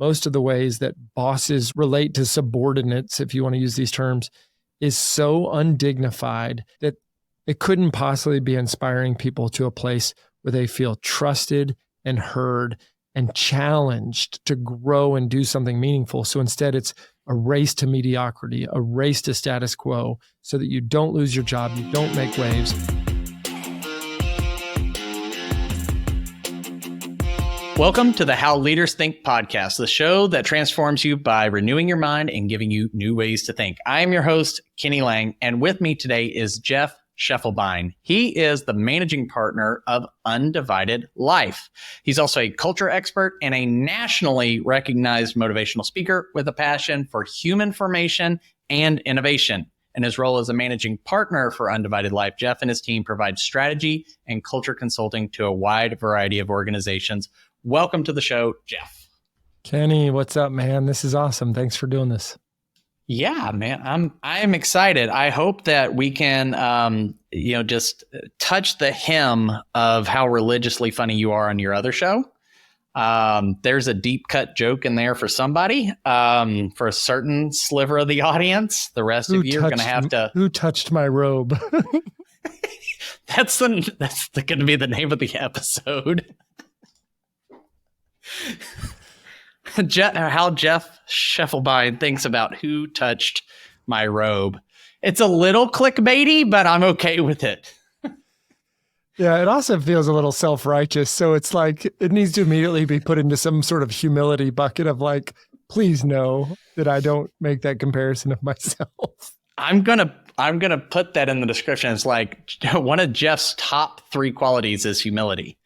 most of the ways that bosses relate to subordinates, if you want to use these terms, is so undignified that it couldn't possibly be inspiring people to a place where they feel trusted and heard and challenged to grow and do something meaningful. So instead, it's a race to mediocrity, a race to status quo, so that you don't lose your job, you don't make waves. Welcome to the How Leaders Think podcast, the show that transforms you by renewing your mind and giving you new ways to think. I am your host, Kenny Lange, and with me today is Jeff Schiefelbein. He is the managing partner of Undivided Life. He's also a culture expert and a nationally recognized motivational speaker with a passion for human formation and innovation. In his role as a managing partner for Undivided Life, Jeff and his team provide strategy and culture consulting to a wide variety of organizations. Welcome to the show, Jeff. Kenny, what's up, man? This is awesome. Thanks for doing this. Yeah, man, I'm excited. I hope that we can, just touch the hem of how religiously funny you are on your other show. There's a deep cut joke in there for somebody, for a certain sliver of the audience. The rest of you are going to have to. Who touched my robe? That's going to be the name of the episode. How Jeff Schiefelbein thinks about who touched my robe. It's a little clickbaity, but I'm okay with it. Yeah, it also feels a little self-righteous. So it's like it needs to immediately be put into some sort of humility bucket of like, please know that I don't make that comparison of myself. I'm gonna put that in the description. It's like one of Jeff's top 3 qualities is humility.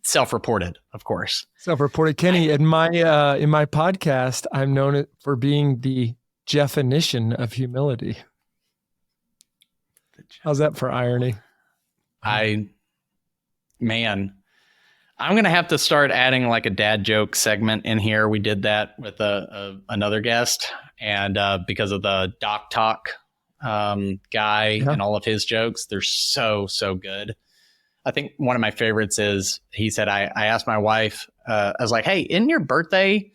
Self-reported, of course. Self-reported. Kenny, in my podcast, I'm known for being the definition of humility. How's that for irony? I'm going to have to start adding like a dad joke segment in here. We did that with another guest, and because of the Doc Talk guy and all of his jokes, they're so good. I think one of my favorites is, he said, I asked my wife, I was like, hey, isn't your birthday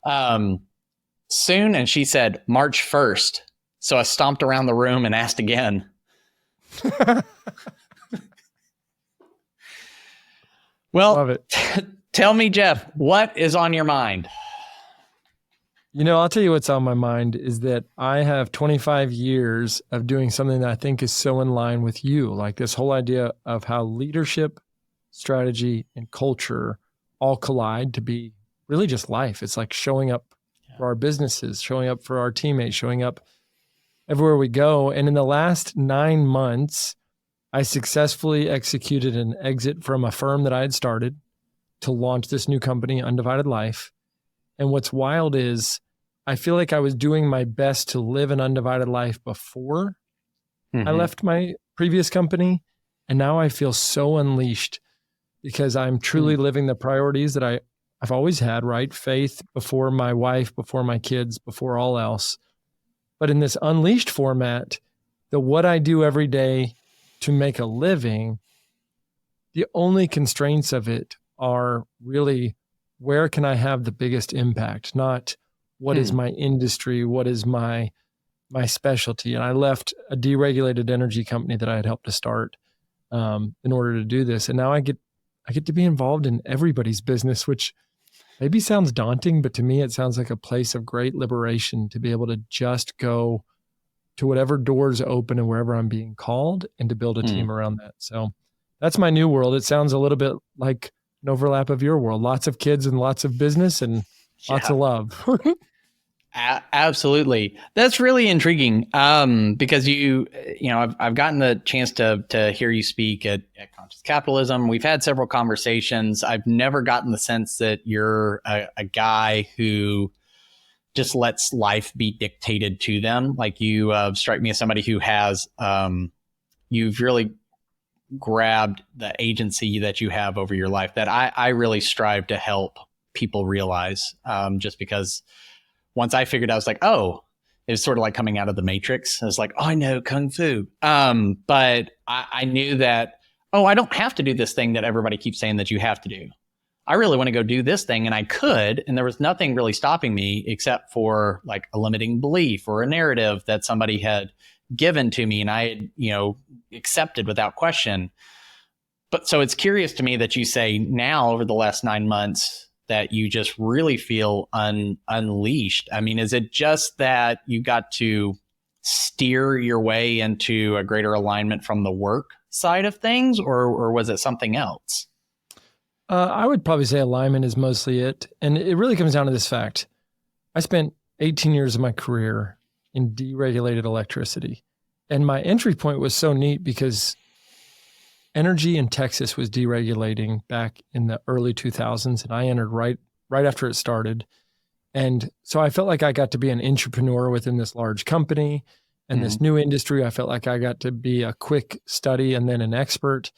soon? And she said, March 1st. So I stomped around the room and asked again. Well, love it. Tell me, Jeff, what is on your mind? You know, I'll tell you what's on my mind is that I have 25 years of doing something that I think is so in line with you, like this whole idea of how leadership, strategy, and culture all collide to be really just life. It's like showing up for our businesses, showing up for our teammates, showing up everywhere we go. And in the last 9 months, I successfully executed an exit from a firm that I had started to launch this new company, Undivided Life. And what's wild is I feel like I was doing my best to live an undivided life before I left my previous company. And now I feel so unleashed because I'm truly living the priorities that I've always had, right? Faith before my wife, before my kids, before all else. But in this unleashed format, what I do every day to make a living, the only constraints of it are really, where can I have the biggest impact? Not what is my industry? What is my specialty? And I left a deregulated energy company that I had helped to start in order to do this. And now I get to be involved in everybody's business, which maybe sounds daunting, but to me, it sounds like a place of great liberation to be able to just go to whatever doors open and wherever I'm being called, and to build a team around that. So that's my new world. It sounds a little bit like an overlap of your world. Lots of kids and lots of business and lots of love. Absolutely. That's really intriguing. Because I've gotten the chance to hear you speak at Conscious Capitalism. We've had several conversations. I've never gotten the sense that you're a guy who just lets life be dictated to them. Like you strike me as somebody who has, you've really grabbed the agency that you have over your life that I really strive to help people realize, just because once I figured out, I was like, oh, it was sort of like coming out of the Matrix. I was like, oh, I know Kung Fu. But I knew that, I don't have to do this thing that everybody keeps saying that you have to do. I really want to go do this thing, and I could, and there was nothing really stopping me except for like a limiting belief or a narrative that somebody had given to me and I had, accepted without question. But so it's curious to me that you say now over the last 9 months that you just really feel unleashed. I mean, is it just that you got to steer your way into a greater alignment from the work side of things, or was it something else? I would probably say alignment is mostly it. And it really comes down to this fact. I spent 18 years of my career in deregulated electricity. And my entry point was so neat because energy in Texas was deregulating back in the early 2000s. And I entered right after it started. And so I felt like I got to be an entrepreneur within this large company and this new industry. I felt like I got to be a quick study and then an expert.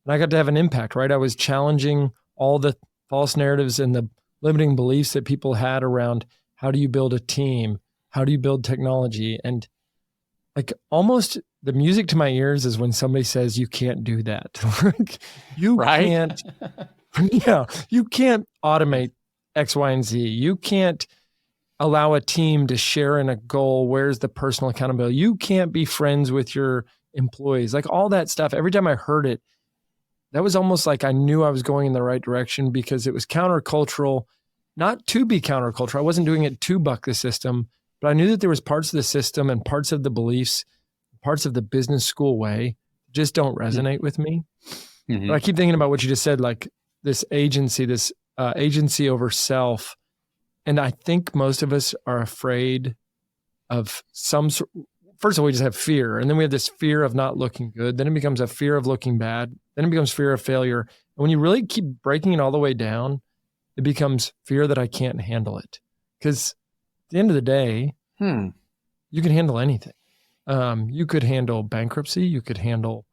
And I got to have an impact, right? I was challenging all the false narratives and the limiting beliefs that people had around how do you build a team? How do you build technology? And like almost the music to my ears is when somebody says, you can't do that. Can't, you can't automate X, Y, and Z. You can't allow a team to share in a goal. Where's the personal accountability? You can't be friends with your employees. Like all that stuff. Every time I heard it, that was almost like I knew I was going in the right direction because it was countercultural, not to be countercultural. I wasn't doing it to buck the system, but I knew that there was parts of the system and parts of the beliefs, parts of the business school way just don't resonate with me. But I keep thinking about what you just said, like this agency over self. And I think most of us are afraid of first of all, we just have fear. And then we have this fear of not looking good. Then it becomes a fear of looking bad. Then it becomes fear of failure. And when you really keep breaking it all the way down, it becomes fear that I can't handle it. Because at the end of the day, you can handle anything. You could handle bankruptcy. You could handle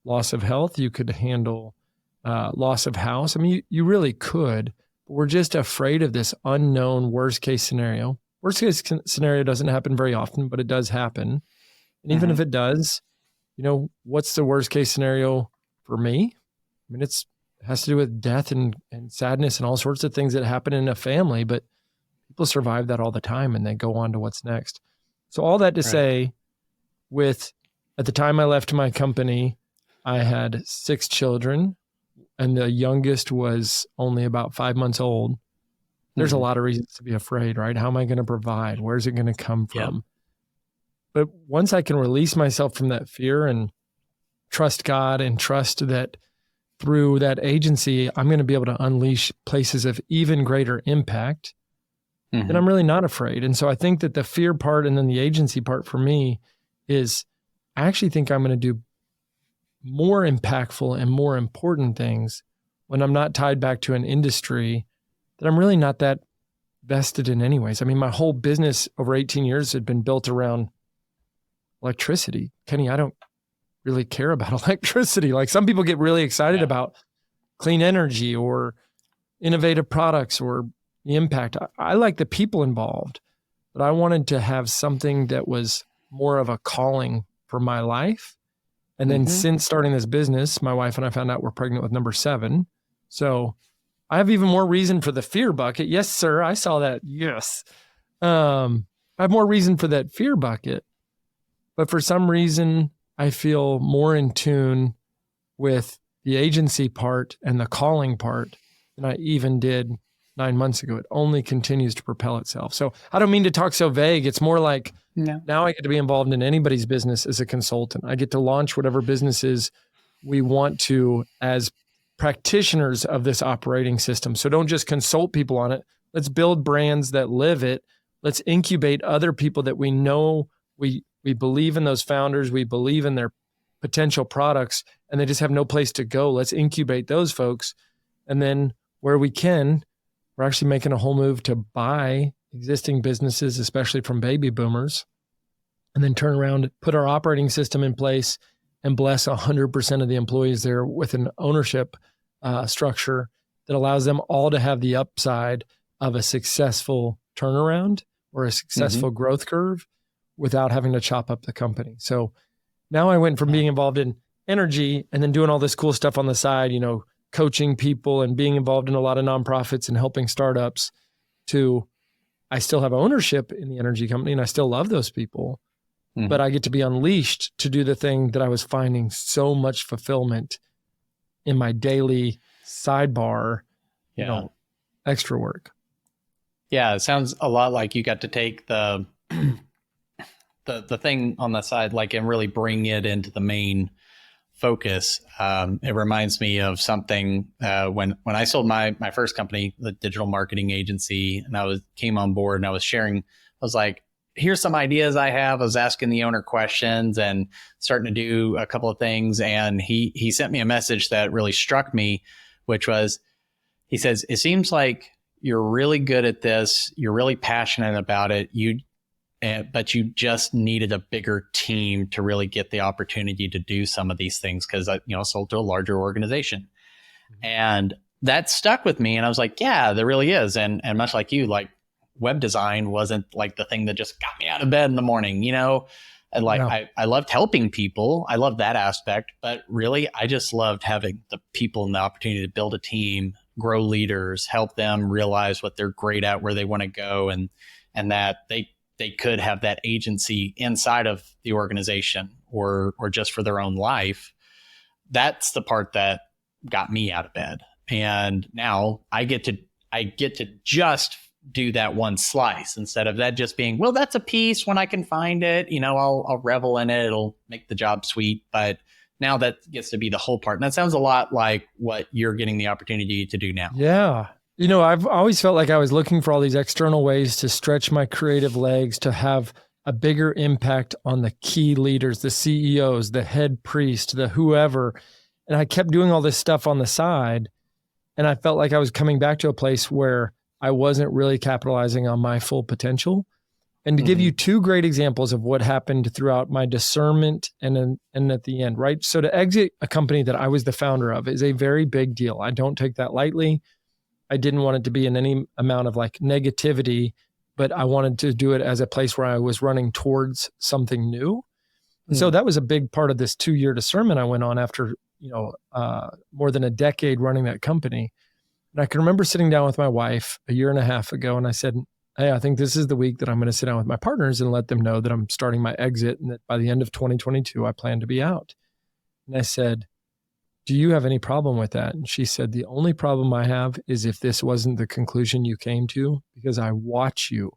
loss of health. You could handle loss of house. I mean, you really could. But we're just afraid of this unknown worst case scenario. Worst case scenario doesn't happen very often, but it does happen. And even if it does, what's the worst case scenario for me? I mean, it has to do with death and sadness and all sorts of things that happen in a family, but people survive that all the time and they go on to what's next. So all that to say, at the time I left my company, I had 6 children and the youngest was only about 5 months old. There's a lot of reasons to be afraid, right? How am I going to provide? Where's it going to come from? Yep. But once I can release myself from that fear and trust God and trust that through that agency, I'm going to be able to unleash places of even greater impact, then I'm really not afraid. And so I think that the fear part and then the agency part for me is I actually think I'm going to do more impactful and more important things when I'm not tied back to an industry that I'm really not that vested in anyways. I mean, my whole business over 18 years had been built around electricity. Kenny, I don't really care about electricity. Like some people get really excited about clean energy or innovative products or the impact. I like the people involved, but I wanted to have something that was more of a calling for my life. And then since starting this business, my wife and I found out we're pregnant with number 7. So I have even more reason for the fear bucket. Yes, sir. I saw that. Yes. I have more reason for that fear bucket. But for some reason, I feel more in tune with the agency part and the calling part than I even did 9 months ago. It only continues to propel itself. So I don't mean to talk so vague. It's more like now I get to be involved in anybody's business as a consultant. I get to launch whatever businesses we want to as practitioners of this operating system. So don't just consult people on it. Let's build brands that live it. Let's incubate other people that we know we believe in those founders. We believe in their potential products and they just have no place to go. Let's incubate those folks. And then where we can, we're actually making a whole move to buy existing businesses, especially from baby boomers, and then turn around, put our operating system in place and bless 100% of the employees there with an ownership structure that allows them all to have the upside of a successful turnaround or a successful growth curve without having to chop up the company. So now I went from being involved in energy and then doing all this cool stuff on the side, coaching people and being involved in a lot of nonprofits and helping startups to I still have ownership in the energy company and I still love those people, but I get to be unleashed to do the thing that I was finding so much fulfillment in my daily sidebar, extra work. Yeah, it sounds a lot like you got to take the thing on the side, like, and really bring it into the main focus. It reminds me of something when I sold my first company, the digital marketing agency, and I came on board and I was sharing. I was like, here's some ideas I have. I was asking the owner questions and starting to do a couple of things. And he sent me a message that really struck me, which was, he says, it seems like you're really good at this. You're really passionate about it. But you just needed a bigger team to really get the opportunity to do some of these things. Cause I sold to a larger organization, and that stuck with me. And I was like, yeah, there really is. And much like you, like, web design wasn't like the thing that just got me out of bed in the morning, and like, I loved helping people. I loved that aspect, but really I just loved having the people and the opportunity to build a team, grow leaders, help them realize what they're great at, where they want to go. And that they could have that agency inside of the organization or just for their own life. That's the part that got me out of bed. And now I get to just do that one slice instead of that just being, well, that's a piece when I can find it, I'll revel in it. It'll make the job sweet. But now that gets to be the whole part. And that sounds a lot like what you're getting the opportunity to do now. Yeah. I've always felt like I was looking for all these external ways to stretch my creative legs, to have a bigger impact on the key leaders, the CEOs, the head priest, the whoever. And I kept doing all this stuff on the side. And I felt like I was coming back to a place where I wasn't really capitalizing on my full potential. And to give you two great examples of what happened throughout my discernment and at the end, right? So to exit a company that I was the founder of is a very big deal. I don't take that lightly. I didn't want it to be in any amount of like negativity, but I wanted to do it as a place where I was running towards something new. And so that was a big part of this 2-year discernment I went on after, more than a decade running that company. And I can remember sitting down with my wife a year and a half ago, and I said, hey, I think this is the week that I'm going to sit down with my partners and let them know that I'm starting my exit and that by the end of 2022, I plan to be out. And I said, do you have any problem with that? And she said, the only problem I have is if this wasn't the conclusion you came to, because I watch you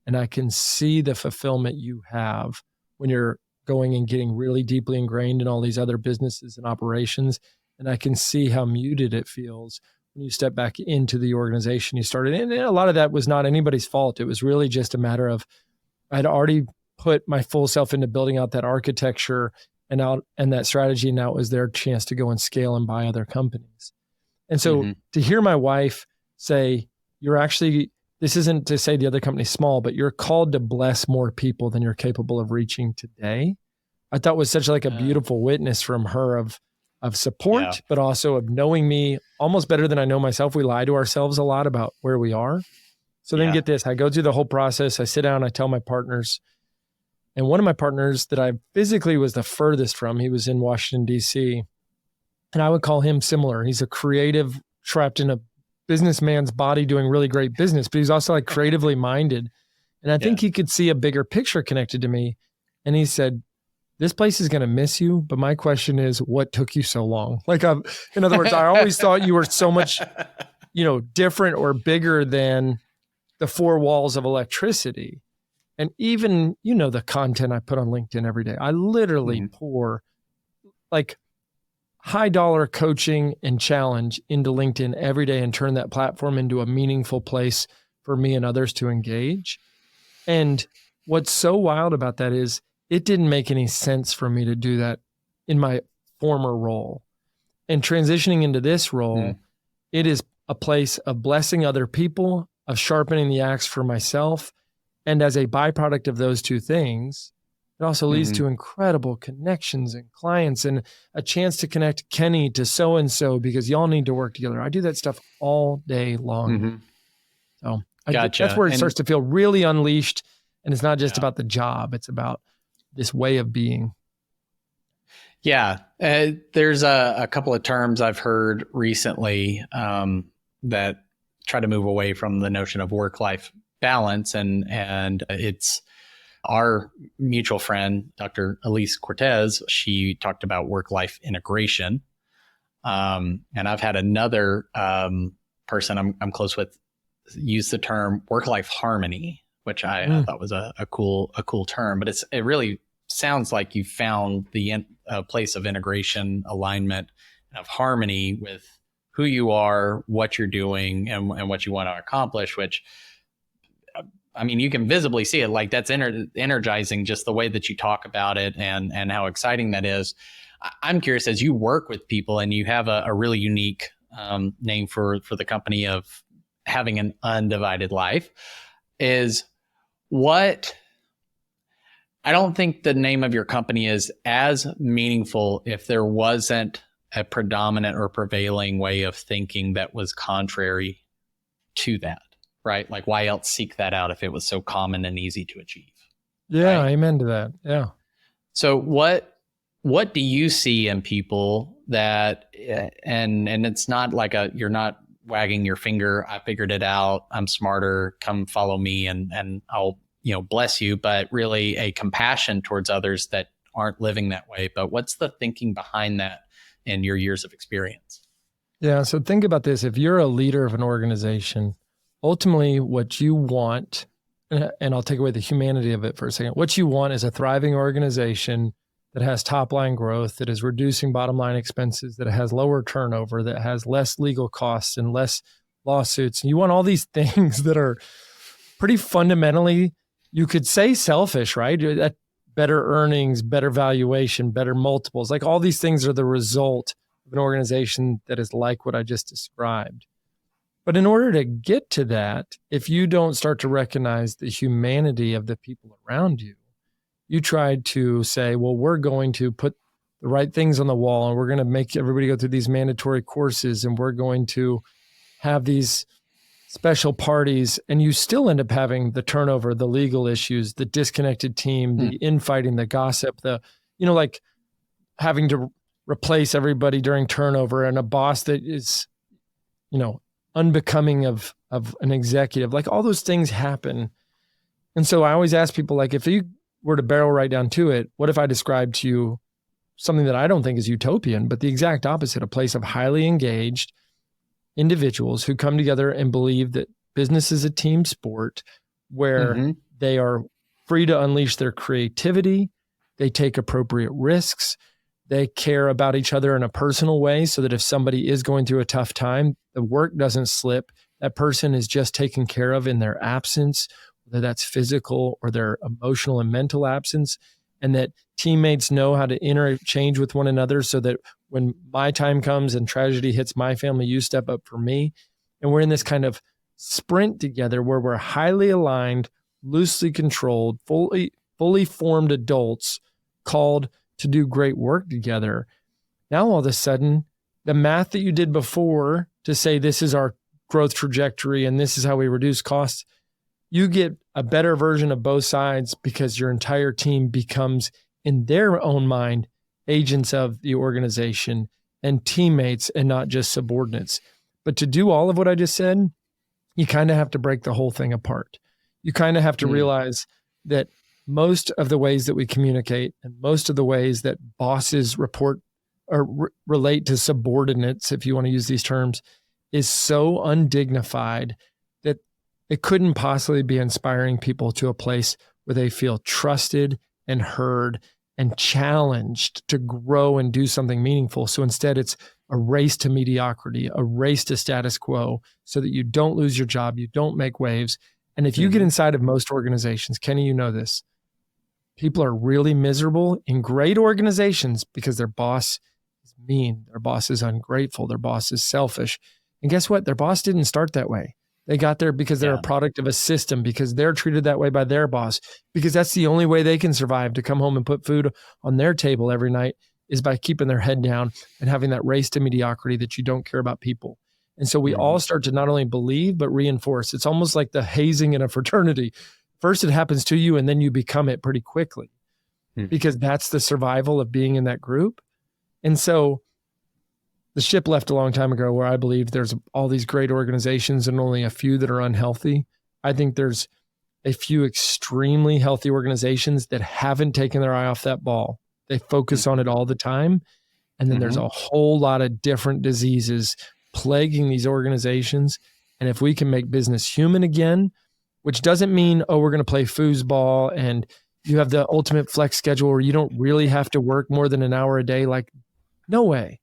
and I can see the fulfillment you have when you're going and getting really deeply ingrained in all these other businesses and operations. And I can see how muted it feels when you step back into the organization you started. And a lot of that was not anybody's fault. It was really just a matter of I'd already put my full self into building out that architecture and that strategy. Now it was their chance to go and scale and buy other companies. And so to hear my wife say, this isn't to say the other company's small, but you're called to bless more people than you're capable of reaching today. I thought was such like a beautiful witness from her of support, but also of knowing me almost better than I know myself. We lie to ourselves a lot about where we are. So then get this, I go through the whole process. I sit down, I tell my partners, and one of my partners that I physically was the furthest from, he was in Washington, DC. And I would call him similar. He's a creative trapped in a businessman's body doing really great business, but he's also like creatively minded. And I think he could see a bigger picture connected to me. And he said, this place is going to miss you. But my question is, what took you so long? Like, in other words, I always thought you were so much, different or bigger than the four walls of electricity. And even, the content I put on LinkedIn every day, I literally pour like high dollar coaching and challenge into LinkedIn every day and turn that platform into a meaningful place for me and others to engage. And what's so wild about that is it didn't make any sense for me to do that in my former role. And transitioning into this role, it is a place of blessing other people, of sharpening the axe for myself. And as a byproduct of those two things, it also leads to incredible connections and clients and a chance to connect Kenny to so-and-so because y'all need to work together. I do that stuff all day long. So that's where it starts to feel really unleashed. And it's not just about the job. It's about this way of being. Yeah. There's a couple of terms I've heard recently that try to move away from the notion of work-life balance. And it's our mutual friend, Dr. Elise Cortez. She talked about work-life integration. And I've had another person I'm close with use the term work-life harmony, which I thought was a cool term. But it really sounds like you found the place of integration, alignment, of harmony with who you are, what you're doing, and what you want to accomplish. Which, I mean, you can visibly see it. Like that's energizing, just the way that you talk about it and how exciting that is. I'm curious, as you work with people and you have a really unique name for the company of having an undivided life, is what I don't think the name of your company is as meaningful if there wasn't a predominant or prevailing way of thinking that was contrary to that, right? Like, why else seek that out if it was so common and easy to achieve? Yeah, right? amen to that. Yeah. So what do you see in people that, and it's not like you're not wagging your finger, I figured it out, I'm smarter, come follow me and I'll, bless you, but really a compassion towards others that aren't living that way. But what's the thinking behind that in your years of experience? Yeah. So think about this. If you're a leader of an organization, ultimately what you want, and I'll take away the humanity of it for a second, what you want is a thriving organization that has top line growth, that is reducing bottom line expenses, that has lower turnover, that has less legal costs and less lawsuits. And you want all these things that are pretty fundamentally, you could say selfish, right? That better earnings, better valuation, better multiples, like all these things are the result of an organization that is like what I just described. But in order to get to that, if you don't start to recognize the humanity of the people around you, you tried to say, well, we're going to put the right things on the wall and we're going to make everybody go through these mandatory courses and we're going to have these special parties, and you still end up having the turnover, the legal issues, the disconnected team, the infighting, the gossip, like having to replace everybody during turnover and a boss that is, unbecoming of an executive. Like all those things happen. And so I always ask people, like, if you were to barrel right down to it, what if I described to you something that I don't think is utopian, but the exact opposite, a place of highly engaged individuals who come together and believe that business is a team sport where they are free to unleash their creativity, they take appropriate risks, they care about each other in a personal way so that if somebody is going through a tough time, the work doesn't slip. That person is just taken care of in their absence, whether that's physical or their emotional and mental absence, and that teammates know how to interchange with one another so that when my time comes and tragedy hits my family, you step up for me. And we're in this kind of sprint together where we're highly aligned, loosely controlled, fully formed adults called to do great work together. Now, all of a sudden, the math that you did before to say this is our growth trajectory and this is how we reduce costs, you get a better version of both sides because your entire team becomes, in their own mind, agents of the organization and teammates and not just subordinates. But to do all of what I just said, you kind of have to break the whole thing apart. You kind of have to realize that most of the ways that we communicate and most of the ways that bosses report or relate to subordinates, if you want to use these terms, is so undignified that it couldn't possibly be inspiring people to a place where they feel trusted and heard and challenged to grow and do something meaningful. So instead, it's a race to mediocrity, a race to status quo, so that you don't lose your job, you don't make waves. And if you get inside of most organizations, Kenny, you know this, people are really miserable in great organizations because their boss is mean, their boss is ungrateful, their boss is selfish. And guess what? Their boss didn't start that way. They got there because they're a product of a system, because they're treated that way by their boss, because that's the only way they can survive to come home and put food on their table every night is by keeping their head down and having that race to mediocrity that you don't care about people. And so we all start to not only believe, but reinforce. It's almost like the hazing in a fraternity. First, it happens to you, and then you become it pretty quickly because that's the survival of being in that group. And so the ship left a long time ago where I believe there's all these great organizations and only a few that are unhealthy. I think there's a few extremely healthy organizations that haven't taken their eye off that ball. They focus on it all the time. And then there's a whole lot of different diseases plaguing these organizations. And if we can make business human again, which doesn't mean, oh, we're going to play foosball and you have the ultimate flex schedule where you don't really have to work more than an hour a day. Like, no way.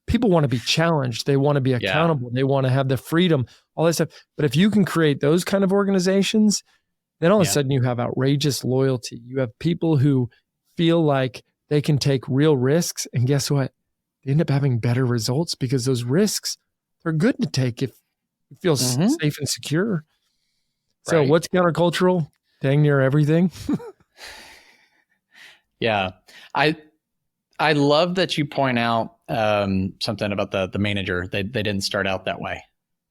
People want to be challenged. They want to be accountable. They want to have the freedom, all that stuff. But if you can create those kind of organizations, then all of a sudden you have outrageous loyalty. You have people who feel like they can take real risks. And guess what? They end up having better results because those risks are good to take if you feel safe and secure. So what's countercultural? Dang near everything. Yeah. I love that you point out something about the manager. They didn't start out that way.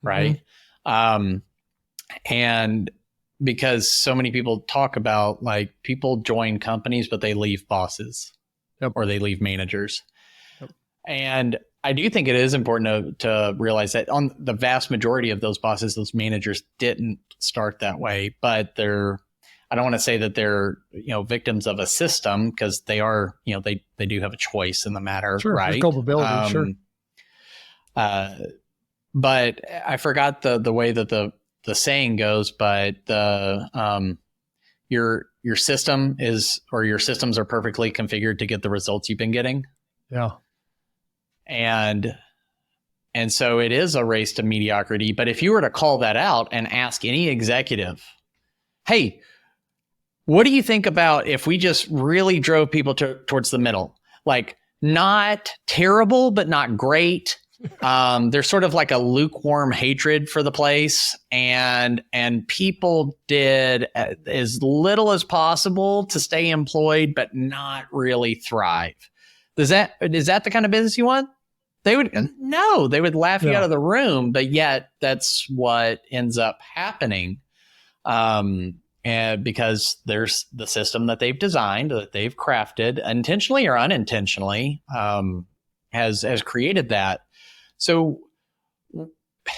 Right. And because so many people talk about like people join companies, but they leave bosses or they leave managers. And I do think it is important to realize that on the vast majority of those bosses, those managers didn't start that way, but I don't want to say that they're, victims of a system because they are, they do have a choice in the matter. Sure, right. Culpability. Sure. But I forgot the way that the saying goes, but your system is, or your systems are perfectly configured to get the results you've been getting. Yeah. And so it is a race to mediocrity. But if you were to call that out and ask any executive, hey, what do you think about if we just really drove people towards the middle? Like not terrible, but not great. There's sort of like a lukewarm hatred for the place. And people did as little as possible to stay employed, but not really thrive. Is that the kind of business you want? They would laugh you out of the room, but yet that's what ends up happening. And because there's the system that they've designed, that they've crafted intentionally or unintentionally, has created that. So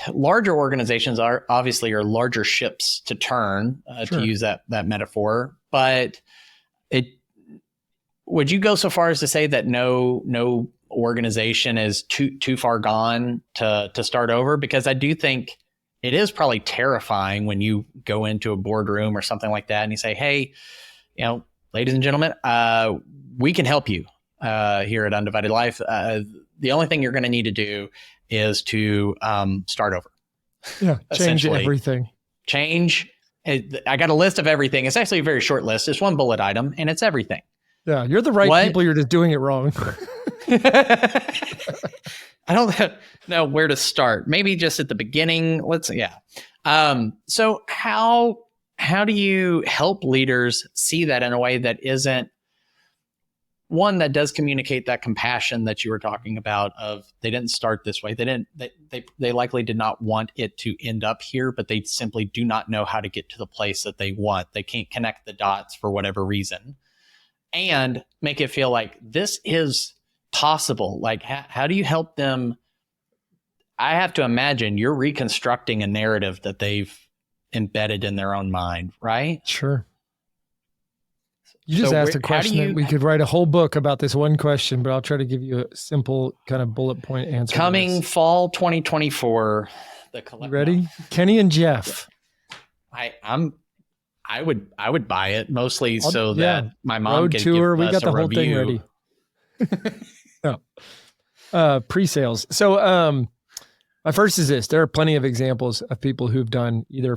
larger organizations are larger ships to turn, to use that metaphor, but would you go so far as to say that no organization is too far gone to start over? Because I do think it is probably terrifying when you go into a boardroom or something like that and you say, hey, ladies and gentlemen, we can help you here at Undivided Life. The only thing you're going to need to do is to start over. Yeah, change everything. I got a list of everything. It's actually a very short list. It's one bullet item and it's everything. Yeah, you're the right people. You're just doing it wrong. I don't know where to start. Maybe just at the beginning. So how do you help leaders see that in a way that isn't one that does communicate that compassion that you were talking about of they didn't start this way. They likely did not want it to end up here, but they simply do not know how to get to the place that they want. They can't connect the dots for whatever reason and make it feel like this is possible. Like, how do you help them? I have to imagine you're reconstructing a narrative that they've embedded in their own mind, right? Sure. You just asked a question that we could write a whole book about this one question, but I'll try to give you a simple kind of bullet point answer. Coming fall 2024, the collective. Ready? Kenny and Jeff. I would buy it mostly that my mom road could tour. give We got the whole review. thing ready. Pre-sales. So my first is this. There are plenty of examples of people who've done either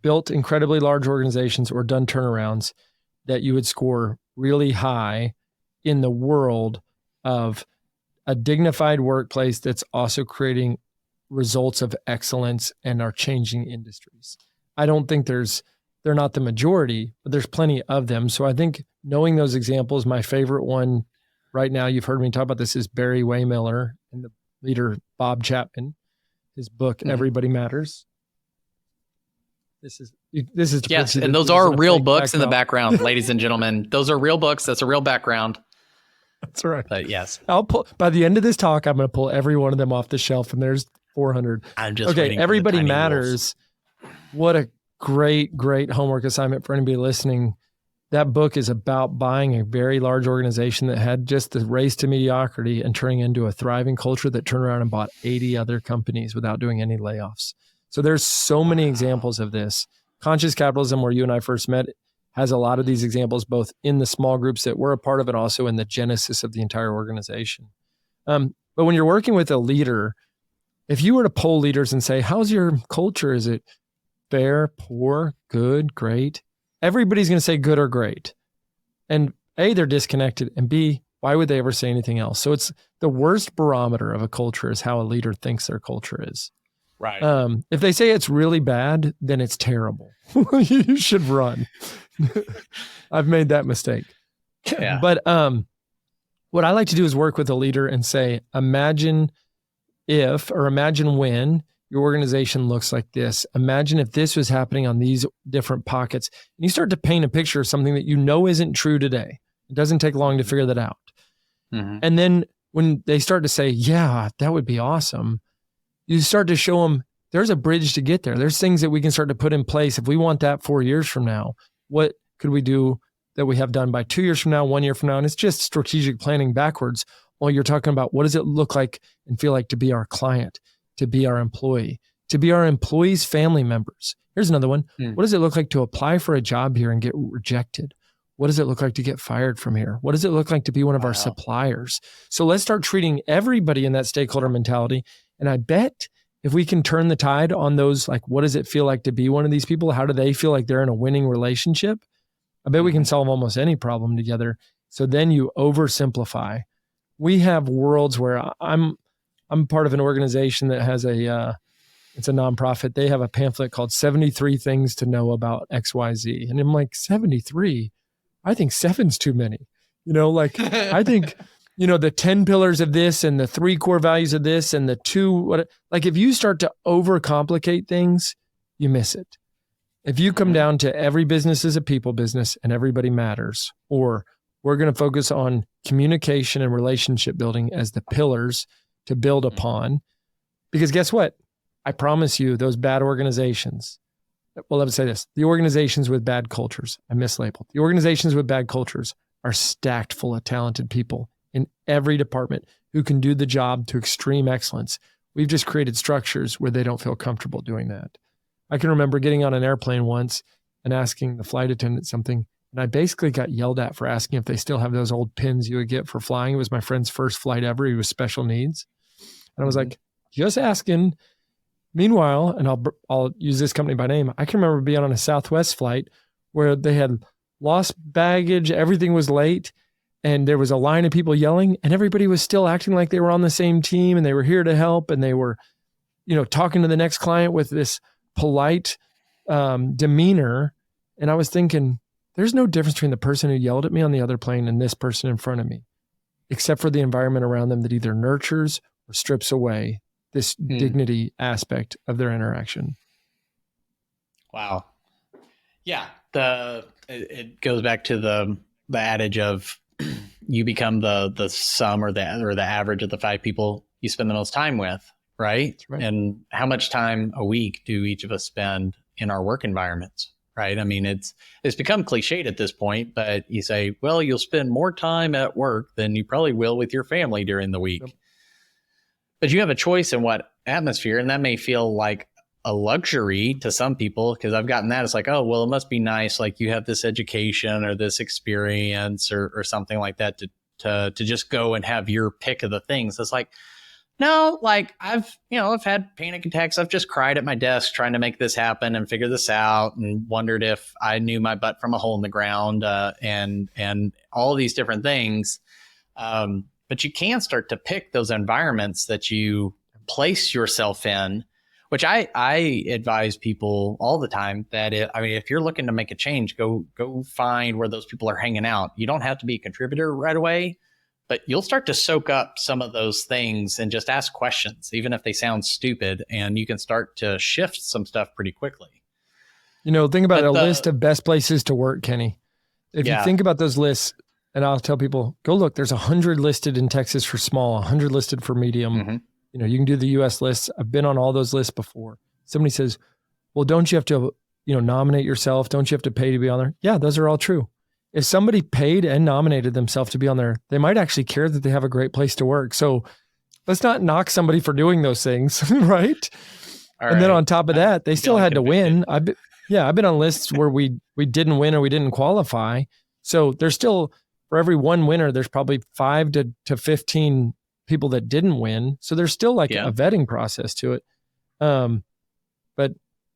built incredibly large organizations or done turnarounds that you would score really high in the world of a dignified workplace that's also creating results of excellence and are changing industries. I don't think they're not the majority, but there's plenty of them. So I think knowing those examples, my favorite one right now, you've heard me talk about this, is Barry Waymiller and the leader Bob Chapman, his book, Everybody Matters. This is yes, and those are real books in the background, ladies and gentlemen. Those are real books. That's a real background. That's right. But yes, I'll pull, by the end of this talk, I'm going to pull every one of them off the shelf, and there's 400. I'm just Okay. waiting for the Everybody tiny Matters. What a great, great homework assignment for anybody listening. That book is about buying a very large organization that had just the race to mediocrity and turning into a thriving culture that turned around and bought 80 other companies without doing any layoffs. So there's so many examples of this. Conscious Capitalism, where you and I first met, has a lot of these examples, both in the small groups that we're a part of and also in the genesis of the entire organization. But when you're working with a leader, if you were to poll leaders and say, how's your culture? Is it fair, poor, good, great? Everybody's going to say good or great. And A, they're disconnected. And B, why would they ever say anything else? So it's the worst barometer of a culture is how a leader thinks their culture is. Right. If they say it's really bad, then it's terrible. You should run. I've made that mistake. Yeah. But what I like to do is work with a leader and say, imagine if, or imagine when your organization looks like this. Imagine if this was happening on these different pockets. And you start to paint a picture of something that you know isn't true today. It doesn't take long to figure that out. Mm-hmm. And then when they start to say, yeah, that would be awesome, you start to show them there's a bridge to get there. There's things that we can start to put in place. If we want that 4 years from now, what could we do that we have done by 2 years from now, 1 year from now? And it's just strategic planning backwards. While you're talking about what does it look like and feel like to be our client, to be our employee, to be our employees' family members. Here's another one. What does it look like to apply for a job here and get rejected? What does it look like to get fired from here? What does it look like to be one of our suppliers? So let's start treating everybody in that stakeholder mentality. And I bet if we can turn the tide on those, like, what does it feel like to be one of these people? How do they feel like they're in a winning relationship? I bet we can solve almost any problem together. So then you oversimplify. We have worlds where I'm part of an organization that has it's a nonprofit. They have a pamphlet called 73 Things to Know About XYZ. And I'm like, 73? I think 7's too many. I think, the 10 pillars of this and the 3 core values of this and the 2, if you start to overcomplicate things, you miss it. If you come down to every business is a people business and everybody matters, or we're going to focus on communication and relationship building as the pillars to build upon, because guess what? I promise you those bad organizations, well, let me say this, the organizations with bad cultures, I mislabeled. The organizations with bad cultures are stacked full of talented people in every department who can do the job to extreme excellence. We've just created structures where they don't feel comfortable doing that. I can remember getting on an airplane once and asking the flight attendant something, and I basically got yelled at for asking if they still have those old pins you would get for flying. It was my friend's first flight ever. He was special needs. And I was like, just asking. Meanwhile, and I'll use this company by name, I can remember being on a Southwest flight where they had lost baggage, everything was late, and there was a line of people yelling, and everybody was still acting like they were on the same team and they were here to help, and they were, talking to the next client with this polite demeanor. And I was thinking, there's no difference between the person who yelled at me on the other plane and this person in front of me, except for the environment around them that either nurtures or strips away this dignity aspect of their interaction. Wow. Yeah. It goes back to the adage of you become the sum or the average of the 5 people you spend the most time with, right? That's right. And how much time a week do each of us spend in our work environments, right? I mean, it's become cliched at this point, but you say, well, you'll spend more time at work than you probably will with your family during the week. Yep. But you have a choice in what atmosphere, and that may feel like a luxury to some people, because I've gotten that. It's like, oh, well, it must be nice. Like you have this education or this experience or something like that to just go and have your pick of the things. It's like, no, like I've had panic attacks. I've just cried at my desk trying to make this happen and figure this out and wondered if I knew my butt from a hole in the ground and all of these different things. But you can start to pick those environments that you place yourself in, which I advise people all the time that if you're looking to make a change, go find where those people are hanging out. You don't have to be a contributor right away, but you'll start to soak up some of those things and just ask questions, even if they sound stupid, and you can start to shift some stuff pretty quickly. Think about a list of best places to work, Kenny. If you think about those lists, And I'll tell people, go look, there's 100 listed in Texas for small, 100 listed for medium. You can do the US lists. I've been on all those lists before. Somebody says, well, don't you have to, nominate yourself? Don't you have to pay to be on there? Yeah, those are all true. If somebody paid and nominated themselves to be on there, they might actually care that they have a great place to work. So let's not knock somebody for doing those things, right? And then on top of that, they still had to win. I've been on lists where we didn't win or we didn't qualify. So there's still, for every one winner, there's probably 5 to 15 people that didn't win. So there's still like a vetting process to it. But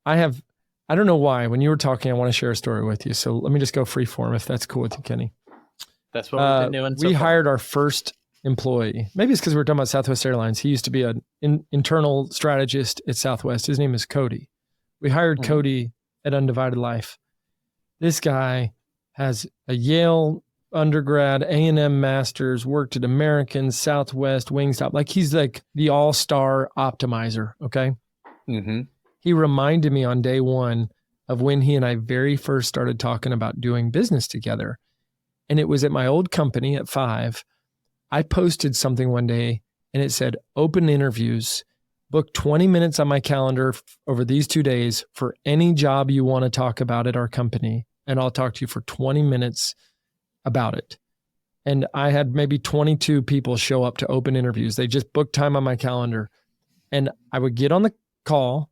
I don't know why. When you were talking, I want to share a story with you. So let me just go free form if that's cool with you, Kenny. That's what we've been doing. We hired our first employee. Maybe it's because we were talking about Southwest Airlines. He used to be an internal strategist at Southwest. His name is Cody. We hired Cody at Undivided Life. This guy has a Yale undergrad, A&M master's, worked at American, Southwest, Wingstop. Like he's like the all-star optimizer. Okay. He reminded me on day one of when he and I very first started talking about doing business together. And it was at my old company at 5. I posted something one day and it said, open interviews, book 20 minutes on my calendar over these 2 days for any job you want to talk about at our company. And I'll talk to you for 20 minutes about it. And I had maybe 22 people show up to open interviews. They just booked time on my calendar. And I would get on the call.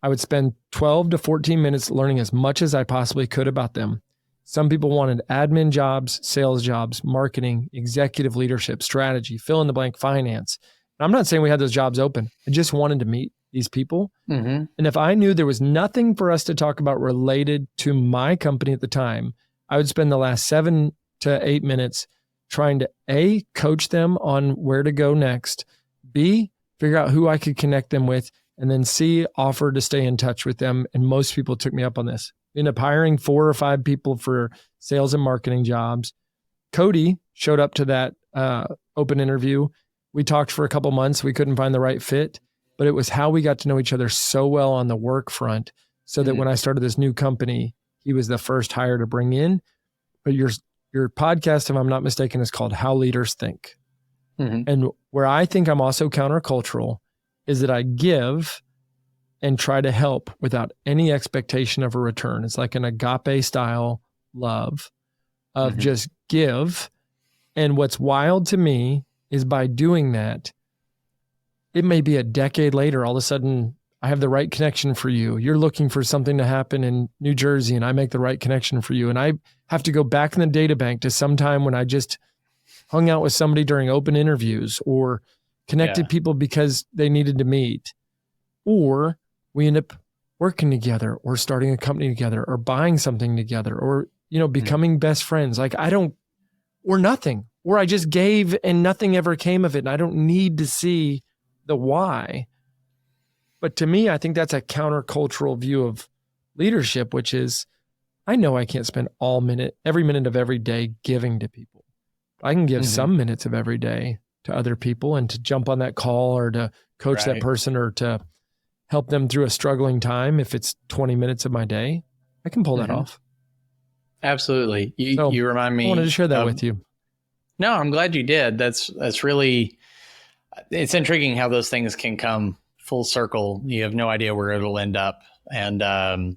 I would spend 12 to 14 minutes learning as much as I possibly could about them. Some people wanted admin jobs, sales jobs, marketing, executive leadership, strategy, fill in the blank, finance. And I'm not saying we had those jobs open. I just wanted to meet these people. And if I knew there was nothing for us to talk about related to my company at the time, I would spend the last 7 to 8 minutes trying to A, coach them on where to go next, B, figure out who I could connect them with, and then C, offer to stay in touch with them. And most people took me up on this. Ended up hiring 4 or 5 people for sales and marketing jobs. Cody showed up to that open interview. We talked for a couple months. We couldn't find the right fit, but it was how we got to know each other so well on the work front so that when I started this new company, he was the first hire to bring in. But your podcast, if I'm not mistaken, is called How Leaders Think. And where I think I'm also countercultural is that I give and try to help without any expectation of a return. It's like an agape style love of just give. And what's wild to me is by doing that, it may be a decade later, all of a sudden I have the right connection for you. You're looking for something to happen in New Jersey and I make the right connection for you. And I have to go back in the data bank to some time when I just hung out with somebody during open interviews or connected people because they needed to meet, or we end up working together or starting a company together or buying something together or, becoming best friends. Like or nothing, or I just gave and nothing ever came of it. And I don't need to see the why. But to me, I think that's a countercultural view of leadership, which is, I know I can't spend every minute of every day giving to people. I can give some minutes of every day to other people and to jump on that call or to coach that person or to help them through a struggling time. If it's 20 minutes of my day, I can pull that off. Absolutely. You remind me. I wanted to share that with you. No, I'm glad you did. That's really, it's intriguing how those things can come full circle. You have no idea where it'll end up. And I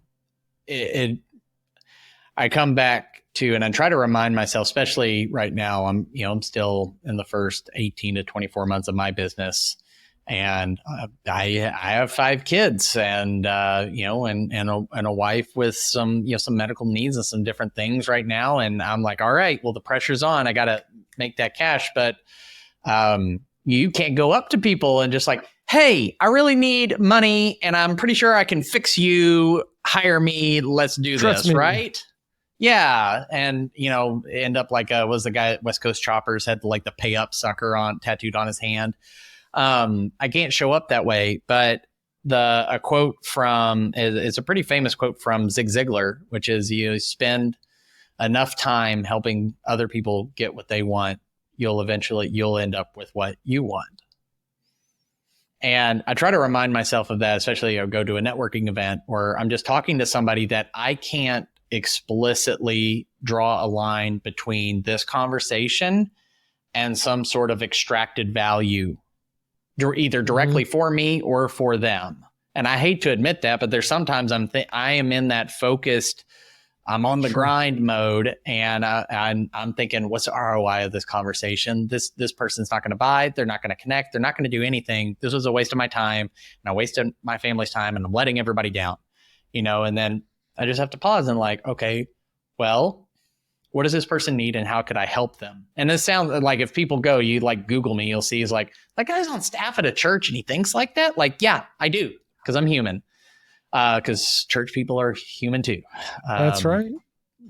come back to, and I try to remind myself, especially right now, I'm still in the first 18 to 24 months of my business. And I have 5 kids and, and a wife with some medical needs and some different things right now. And I'm like, all right, well, the pressure's on. I got to make that cash. But you can't go up to people and just like, hey, I really need money and I'm pretty sure I can fix you. Hire me. Let's do this. Right. Yeah. And, end up like, was the guy at West Coast Choppers had like the pay up sucker tattooed on his hand. I can't show up that way, but a quote from, it's a pretty famous quote from Zig Ziglar, which is you spend enough time helping other people get what they want, you'll end up with what you want. And I try to remind myself of that, especially I go to a networking event where I'm just talking to somebody that I can't explicitly draw a line between this conversation and some sort of extracted value, either directly for me or for them. And I hate to admit that, but there's sometimes I am in that focused, I'm on the grind mode, and I'm thinking, what's the ROI of this conversation? This person's not going to buy, they're not going to connect, they're not going to do anything. This was a waste of my time, and I wasted my family's time, and I'm letting everybody down, and then I just have to pause and like, okay, well, what does this person need and how could I help them? And this sounds like, if people go, you like Google me, you'll see, is like, that guy's on staff at a church and he thinks like that. Like, yeah, I do, because I'm human. Because church people are human too. That's right.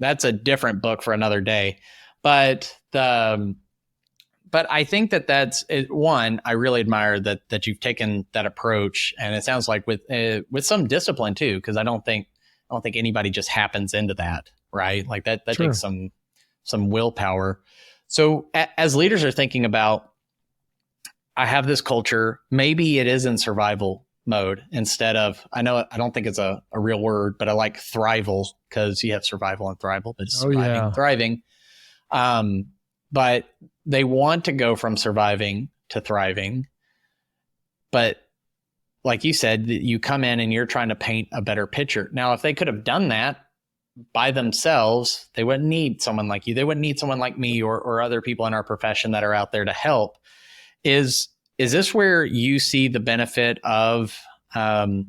That's a different book for another day. But I think that's one. I really admire that you've taken that approach, and it sounds like with some discipline too. Because I don't think anybody just happens into that, right? Like that takes some willpower. So as leaders are thinking about, I have this culture. Maybe it is in survival mode instead of, I don't think it's a real word, but I like thrival, because you have survival and thrival, but it's surviving, thriving. But they want to go from surviving to thriving. But like you said, you come in and you're trying to paint a better picture. Now, if they could have done that by themselves, they wouldn't need someone like you. They wouldn't need someone like me or other people in our profession that are out there to help. Is this where you see the benefit of, I've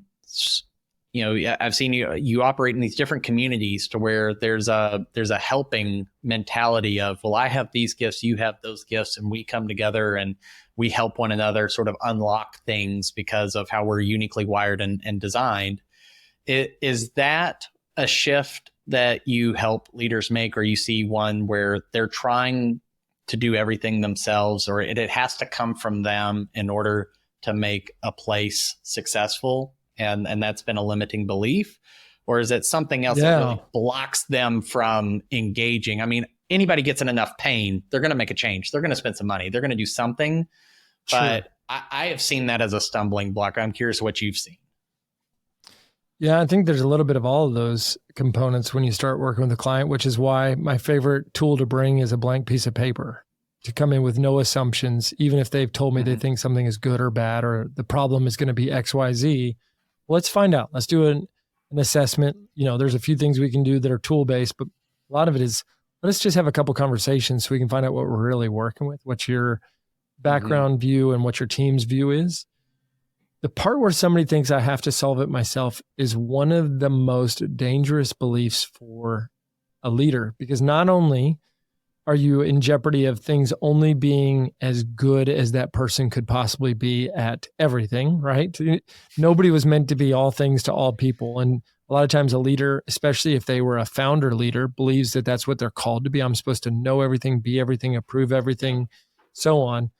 seen you operate in these different communities to where there's a helping mentality of, well, I have these gifts, you have those gifts, and we come together and we help one another sort of unlock things because of how we're uniquely wired and designed. Is that a shift that you help leaders make, or you see one where they're trying to do everything themselves, or it has to come from them in order to make a place successful, and that's been a limiting belief? Or is it something else that really blocks them from engaging? I mean, anybody gets in enough pain, they're going to make a change. They're going to spend some money. They're going to do something. But I have seen that as a stumbling block. I'm curious what you've seen. Yeah, I think there's a little bit of all of those components when you start working with a client, which is why my favorite tool to bring is a blank piece of paper, to come in with no assumptions. Even if they've told me they think something is good or bad, or the problem is going to be X, Y, Z, let's find out. Let's do an assessment. There's a few things we can do that are tool-based, but a lot of it is, let's just have a couple conversations so we can find out what we're really working with, what your background view and what your team's view is. The part where somebody thinks I have to solve it myself is one of the most dangerous beliefs for a leader, because not only are you in jeopardy of things only being as good as that person could possibly be at everything, right? Nobody was meant to be all things to all people. And a lot of times a leader, especially if they were a founder leader, believes that that's what they're called to be. I'm supposed to know everything, be everything, approve everything, so on.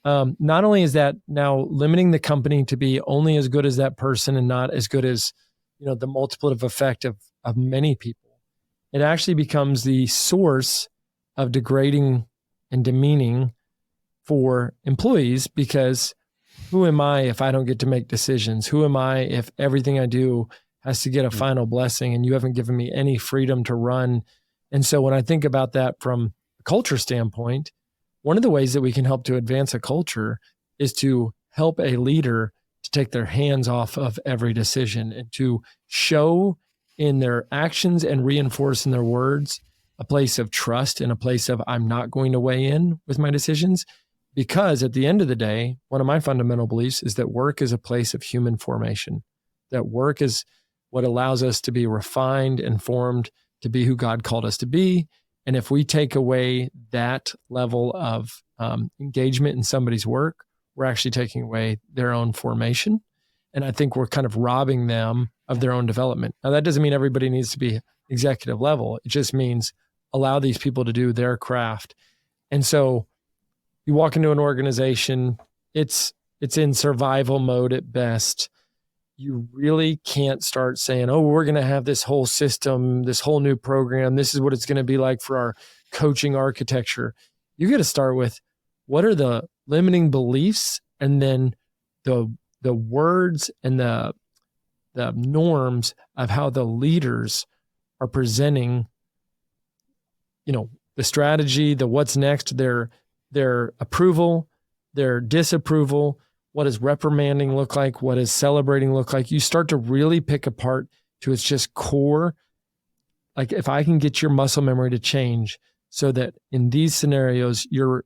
Not only is that now limiting the company to be only as good as that person and not as good as, the multiplicative effect of many people, it actually becomes the source of degrading and demeaning for employees, because who am I if I don't get to make decisions? Who am I if everything I do has to get a final blessing and you haven't given me any freedom to run? And so when I think about that from a culture standpoint, one of the ways that we can help to advance a culture is to help a leader to take their hands off of every decision and to show in their actions and reinforce in their words a place of trust and a place of, I'm not going to weigh in with my decisions. Because at the end of the day, one of my fundamental beliefs is that work is a place of human formation, that work is what allows us to be refined and formed to be who God called us to be. And if we take away that level of engagement in somebody's work, we're actually taking away their own formation. And I think we're kind of robbing them of their own development. Now, that doesn't mean everybody needs to be executive level. It just means allow these people to do their craft. And so you walk into an organization, it's in survival mode at best. You really can't start saying, oh, we're going to have this whole system, this whole new program. This is what it's going to be like for our coaching architecture. You got to start with, what are the limiting beliefs, and then the words and the norms of how the leaders are presenting, the strategy, the what's next, their approval, their disapproval, what does reprimanding look like? What does celebrating look like? You start to really pick apart to its just core. Like if I can get your muscle memory to change so that in these scenarios, your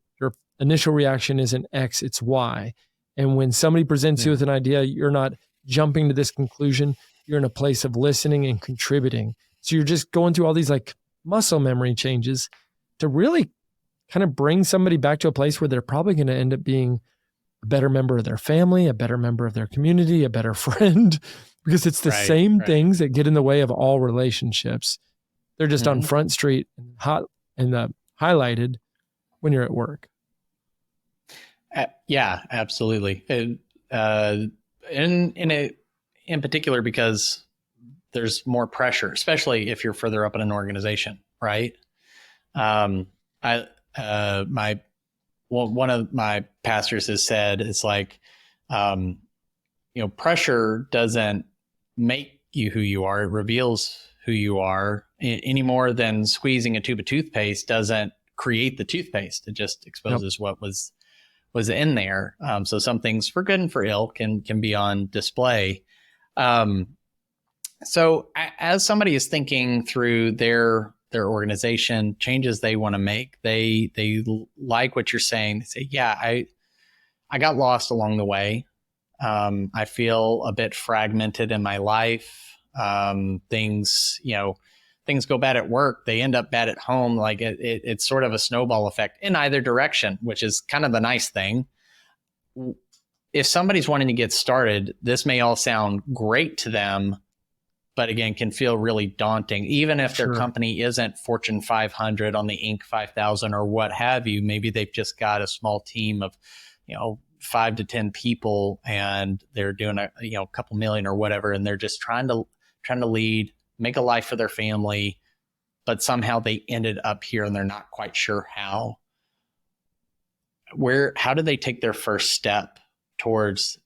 initial reaction isn't X, it's Y. And when somebody presents you with an idea, you're not jumping to this conclusion. You're in a place of listening and contributing. So you're just going through all these like muscle memory changes to really kind of bring somebody back to a place where they're probably going to end up being a better member of their family, a better member of their community, a better friend, because it's the same things that get in the way of all relationships. They're just on Front Street and highlighted when you're at work. Yeah, absolutely. In particular, because there's more pressure, especially if you're further up in an organization, right? One of my pastors has said, it's like, pressure doesn't make you who you are. It reveals who you are any more than squeezing a tube of toothpaste doesn't create the toothpaste. It just exposes what was in there. So some things for good and for ill can be on display. So as somebody is thinking through their organization, changes they want to make, they like what you're saying. They say, yeah, I got lost along the way. I feel a bit fragmented in my life. Things go bad at work. They end up bad at home. Like it's sort of a snowball effect in either direction, which is kind of the nice thing. If somebody's wanting to get started, this may all sound great to them, but again, can feel really daunting. Even if their company isn't Fortune 500 on the Inc. 5000 or what have you, maybe they've just got a small team of, 5 to 10 people and they're doing a couple million or whatever. And they're just trying to lead, make a life for their family, but somehow they ended up here and they're not quite sure how. How do they take their first step towards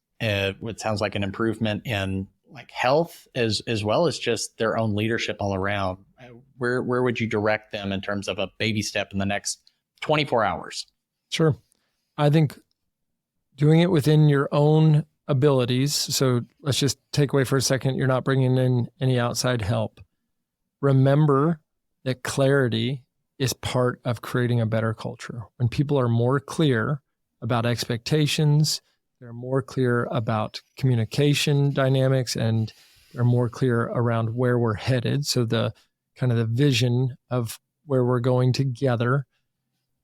what sounds like an improvement in like health as well as just their own leadership all around? Where would you direct them in terms of a baby step in the next 24 hours? Sure. I think doing it within your own abilities. So let's just take away for a second. You're not bringing in any outside help. Remember that clarity is part of creating a better culture. When people are more clear about expectations, they're more clear about communication dynamics, and they're more clear around where we're headed. So the kind of the vision of where we're going together,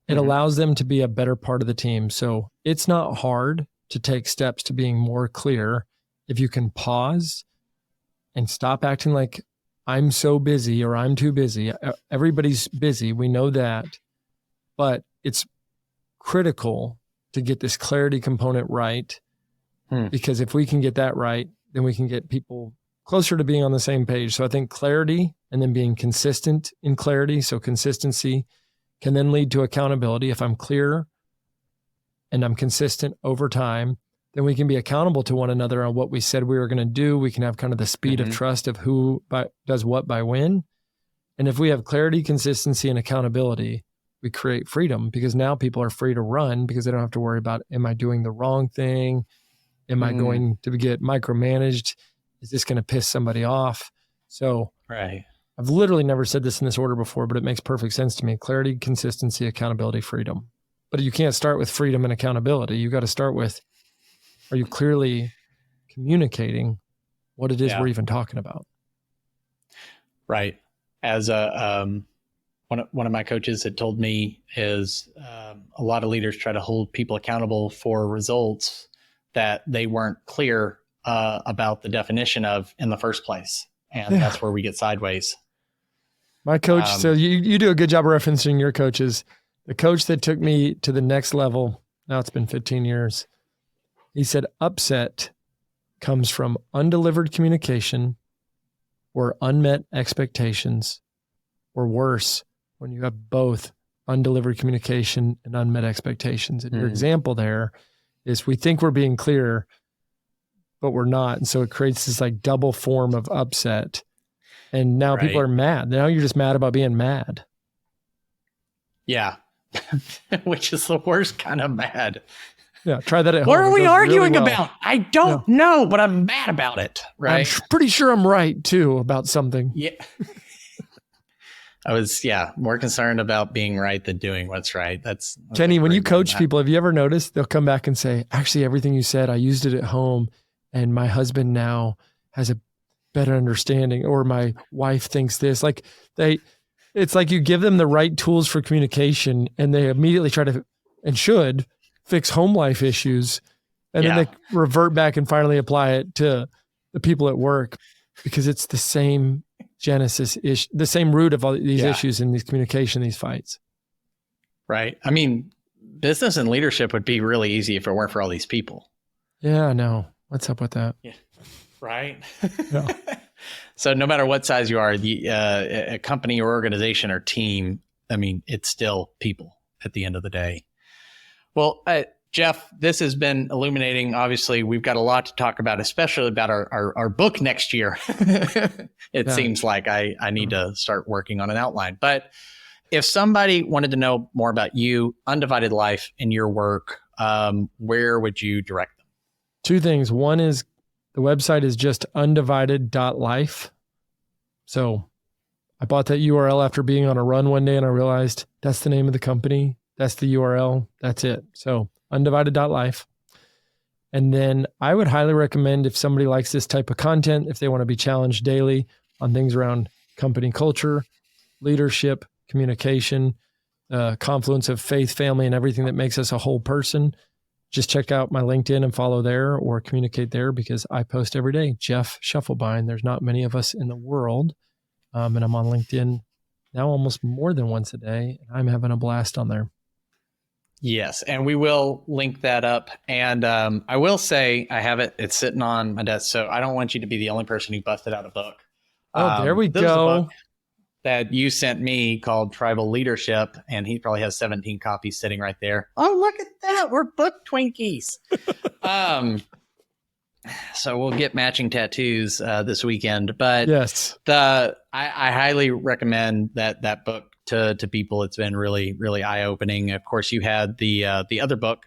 it allows them to be a better part of the team. So it's not hard to take steps to being more clear if you can pause and stop acting like I'm so busy or I'm too busy. Everybody's busy. We know that, but it's critical to get this clarity component right. Because if we can get that right, then we can get people closer to being on the same page. So I think clarity and then being consistent in clarity. So consistency can then lead to accountability. If I'm clear and I'm consistent over time, then we can be accountable to one another on what we said we were going to do. We can have kind of the speed of trust of who does what by when. And if we have clarity, consistency, and accountability, we create freedom, because now people are free to run because they don't have to worry about, am I doing the wrong thing? Am I going to get micromanaged? Is this going to piss somebody off? So I've literally never said this in this order before, but it makes perfect sense to me. Clarity, consistency, accountability, freedom. But you can't start with freedom and accountability. You got to start with, are you clearly communicating what it is we're even talking about? Right. As one of my coaches had told me is a lot of leaders try to hold people accountable for results that they weren't clear about the definition of in the first place. And that's where we get sideways. My coach, so you do a good job of referencing your coaches. The coach that took me to the next level, now it's been 15 years, he said upset comes from undelivered communication or unmet expectations, or worse, when you have both undelivered communication and unmet expectations. And your example there is we think we're being clear, but we're not. And so it creates this like double form of upset. And now people Right. are mad. Now you're just mad about being mad. Yeah. Which is the worst kind of mad. Yeah, try that at home. What are It we goes arguing really well. about? I don't know, but I'm mad about it. Right. I'm pretty sure I'm right too about something. Yeah. I was, more concerned about being right than doing what's right. That's Kenny, a when you great coach one. people, have you ever noticed they'll come back and say, actually, everything you said, I used it at home and my husband now has a better understanding, or my wife thinks this. Like it's like you give them the right tools for communication and they immediately try to, and should, fix home life issues. And then they revert back and finally apply it to the people at work, because it's the same genesis issue, the same root of all these issues in these communication, these fights. Right. I mean, business and leadership would be really easy if it weren't for all these people. Yeah, I know. What's up with that? Yeah. Right. Yeah. So no matter what size you are, a company or organization or team, I mean, it's still people at the end of the day. Well, Jeff, this has been illuminating. Obviously, we've got a lot to talk about, especially about our book next year. It seems like I need to start working on an outline. But if somebody wanted to know more about you, Undivided Life, and your work, where would you direct them? Two things. One is the website is just undivided.life. So I bought that URL after being on a run one day and I realized that's the name of the company. That's the URL. That's it. So undivided.life. And then I would highly recommend, if somebody likes this type of content, if they want to be challenged daily on things around company culture, leadership, communication, confluence of faith, family, and everything that makes us a whole person, just check out my LinkedIn and follow there or communicate there, because I post every day. Jeff Schiefelbein. There's not many of us in the world. And I'm on LinkedIn now almost more than once a day. I'm having a blast on there. Yes, and we will link that up. And I will say I have it. It's sitting on my desk, so I don't want you to be the only person who busted out a book. Oh, there we This was a go. book that you sent me called Tribal Leadership, and he probably has 17 copies sitting right there. Oh, look at that. We're book Twinkies. So we'll get matching tattoos this weekend. But yes, I highly recommend that book to people. It's been really, really eye-opening. Of course, you had the other book,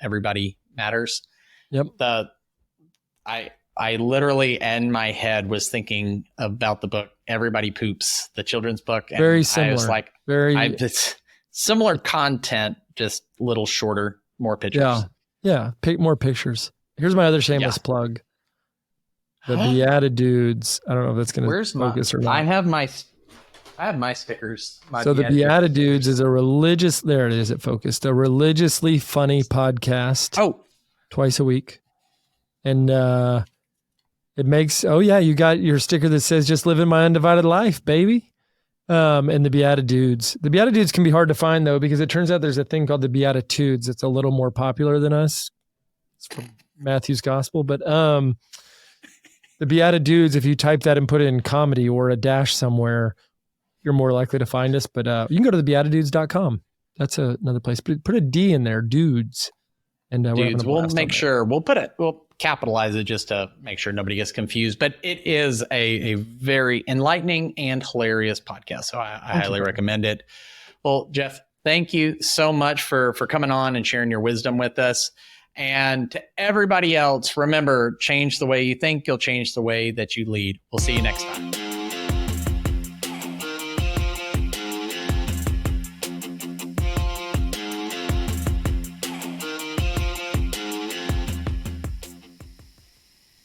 Everybody Matters. Yep. I literally in my head was thinking about the book Everybody Poops, the children's book. And very similar. I was like, it's similar content, just a little shorter, more pictures. Yeah. Pick more pictures. Here's my other shameless plug. The Beattidudes. I don't know if that's going to focus or not. I have my stickers. So the Beattidudes is a religious, there it is, it focused, a religiously funny podcast. Oh. Twice a week. And it makes, you got your sticker that says just living my undivided life, baby. And the Beattidudes. The Beattidudes can be hard to find though, because it turns out there's a thing called the Beatitudes. It's a little more popular than us. It's from Matthew's gospel, but the Beattidudes, if you type that and put it in comedy or a dash somewhere, you're more likely to find us. But you can go to the beattidudes.com. That's another place. Put a D in there, dudes. And dudes, we'll make sure we'll capitalize it just to make sure nobody gets confused. But it is a very enlightening and hilarious podcast. So I highly recommend it. Well, Jeff, thank you so much for coming on and sharing your wisdom with us. And to everybody else, remember, change the way you think, you'll change the way that you lead. We'll see you next time.